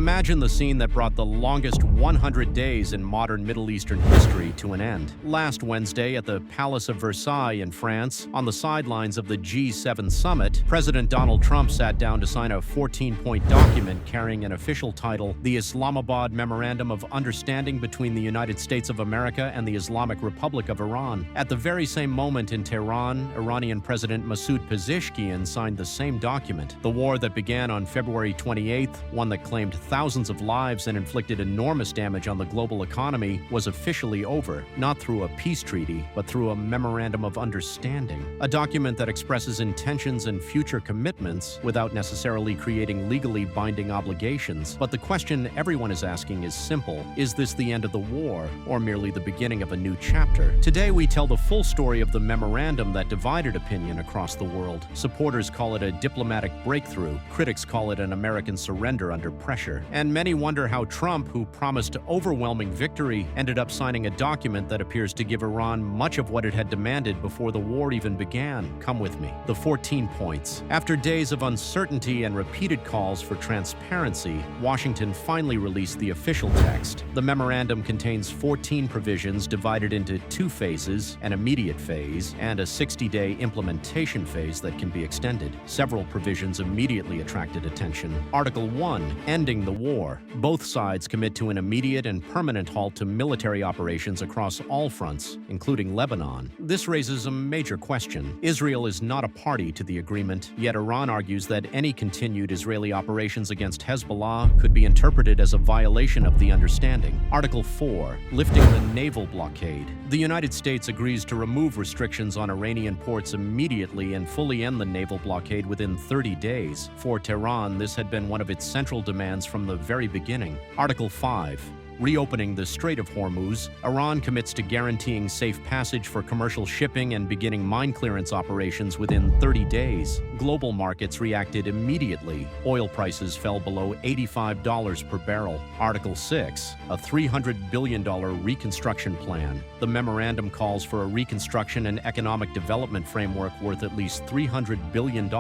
Imagine the scene that brought the longest 100 days in modern Middle Eastern history to an end. Last Wednesday at the Palace of Versailles in France, on the sidelines of the G7 summit, President Donald Trump sat down to sign a 14-point document carrying an official title, the Islamabad Memorandum of Understanding between the United States of America and the Islamic Republic of Iran. At the very same moment in Tehran, Iranian President Masoud Pezeshkian signed the same document. The war that began on February 28th, one that claimed thousands of lives and inflicted enormous damage on the global economy, was officially over, not through a peace treaty, but through a memorandum of understanding. A document that expresses intentions and future commitments without necessarily creating legally binding obligations. But the question everyone is asking is simple. Is this the end of the war, or merely the beginning of a new chapter? Today we tell the full story of the memorandum that divided opinion across the world. Supporters call it a diplomatic breakthrough. Critics call it an American surrender under pressure. And many wonder how Trump, who promised overwhelming victory, ended up signing a document that appears to give Iran much of what it had demanded before the war even began. Come with me. The 14 points. After days of uncertainty and repeated calls for transparency, Washington finally released the official text. The memorandum contains 14 provisions divided into two phases, an immediate phase and a 60-day implementation phase that can be extended. Several provisions immediately attracted attention. Article 1, ending the war. Both sides commit to an immediate and permanent halt to military operations across all fronts, including Lebanon. This raises a major question. Israel is not a party to the agreement, yet Iran argues that any continued Israeli operations against Hezbollah could be interpreted as a violation of the understanding. Article 4, lifting the naval blockade. The United States agrees to remove restrictions on Iranian ports immediately and fully end the naval blockade within 30 days. For Tehran, this had been one of its central demands from the very beginning. Article 5. Reopening the Strait of Hormuz, Iran commits to guaranteeing safe passage for commercial shipping and beginning mine clearance operations within 30 days. Global markets reacted immediately. Oil prices fell below $85 per barrel. Article 6, a $300 billion reconstruction plan. The memorandum calls for a reconstruction and economic development framework worth at least $300 billion.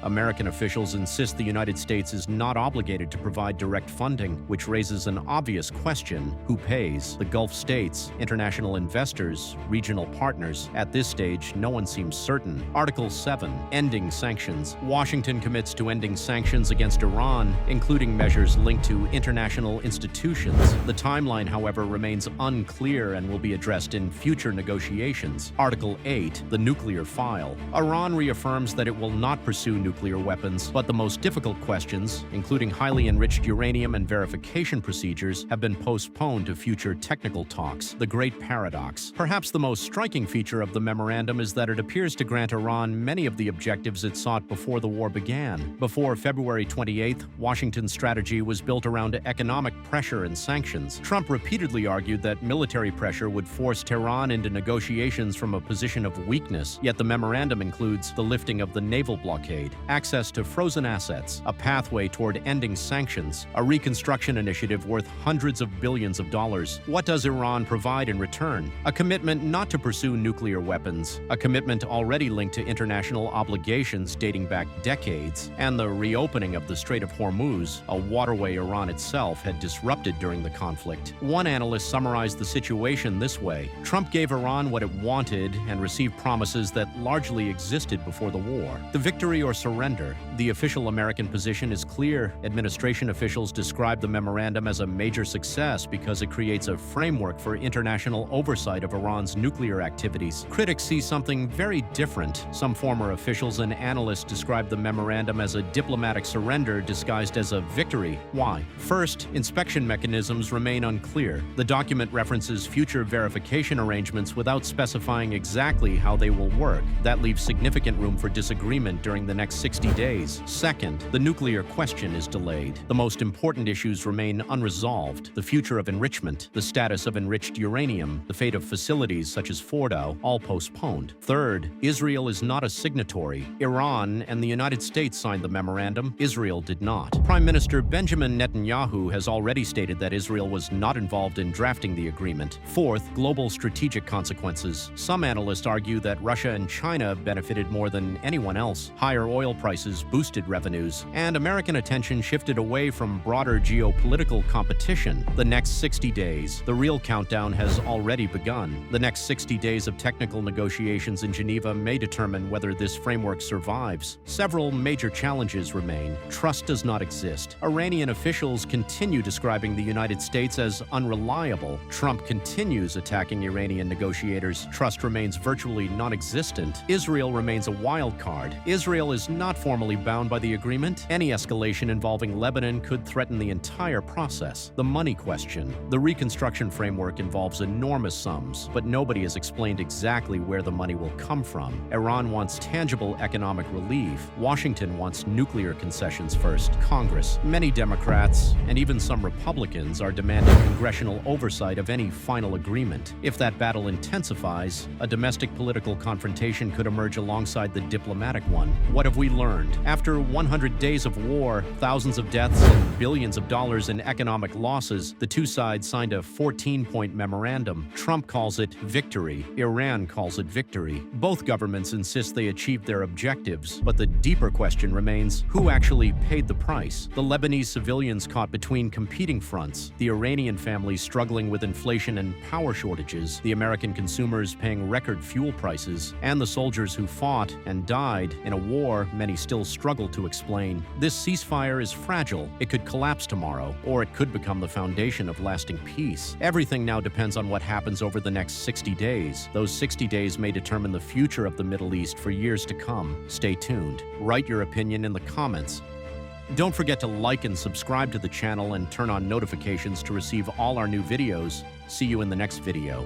American officials insist the United States is not obligated to provide direct funding, which raises an obvious question. Who pays? The Gulf states, international investors, regional partners. At this stage, no one seems certain. Article 7, ending sanctions. Washington commits to ending sanctions against Iran, including measures linked to international institutions. The timeline, however, remains unclear and will be addressed in future negotiations. Article 8, the nuclear file. Iran reaffirms that it will not pursue nuclear weapons, but the most difficult questions, including highly enriched uranium and verification procedures, have been postponed to future technical talks. The great paradox. Perhaps the most striking feature of the memorandum is that it appears to grant Iran many of the objectives it sought before the war began. Before February 28th, Washington's strategy was built around economic pressure and sanctions. Trump repeatedly argued that military pressure would force Tehran into negotiations from a position of weakness, yet the memorandum includes the lifting of the naval blockade, access to frozen assets, a pathway toward ending sanctions, a reconstruction initiative worth hundreds of billions of dollars. What does Iran provide in return? A commitment not to pursue nuclear weapons, a commitment already linked to international obligations dating back decades, and the reopening of the Strait of Hormuz, a waterway Iran itself had disrupted during the conflict. One analyst summarized the situation this way: Trump gave Iran what it wanted and received promises that largely existed before the war. The victory or surrender? The official American position is clear. Administration officials describe the memorandum as a major success because it creates a framework for international oversight of Iran's nuclear activities. Critics see something very different. Some former officials and analysts describe the memorandum as a diplomatic surrender disguised as a victory. Why? First, inspection mechanisms remain unclear. The document references future verification arrangements without specifying exactly how they will work. That leaves significant room for disagreement during the next 60 days. Second, the nuclear question is delayed. The most important issues remain unresolved. The future future of enrichment, the status of enriched uranium, the fate of facilities such as Fordow, all postponed. Third, Israel is not a signatory. Iran and the United States signed the memorandum. Israel did not. Prime Minister Benjamin Netanyahu has already stated that Israel was not involved in drafting the agreement. Fourth, global strategic consequences. Some analysts argue that Russia and China benefited more than anyone else. Higher oil prices boosted revenues, and American attention shifted away from broader geopolitical competition. The next 60 days, the real countdown has already begun. The next 60 days of technical negotiations in Geneva may determine whether this framework survives. Several major challenges remain. Trust does not exist. Iranian officials continue describing the United States as unreliable. Trump continues attacking Iranian negotiators. Trust remains virtually non-existent. Israel remains a wild card. Israel is not formally bound by the agreement. Any escalation involving Lebanon could threaten the entire process. The money question. The reconstruction framework involves enormous sums, but nobody has explained exactly where the money will come from. Iran wants tangible economic relief. Washington wants nuclear concessions first. Congress, many Democrats, and even some Republicans are demanding congressional oversight of any final agreement. If that battle intensifies, a domestic political confrontation could emerge alongside the diplomatic one. What have we learned? After 100 days of war, thousands of deaths, and billions of dollars in economic losses, the two sides signed a 14-point memorandum. Trump calls it victory. Iran calls it victory. Both governments insist they achieved their objectives, but the deeper question remains, who actually paid the price? The Lebanese civilians caught between competing fronts, the Iranian families struggling with inflation and power shortages, the American consumers paying record fuel prices, and the soldiers who fought and died in a war many still struggle to explain. This ceasefire is fragile. It could collapse tomorrow, or it could become the foundation of lasting peace. Everything now depends on what happens over the next 60 days. Those 60 days may determine the future of the Middle East for years to come. Stay tuned. Write your opinion in the comments. Don't forget to like and subscribe to the channel and turn on notifications to receive all our new videos. See you in the next video.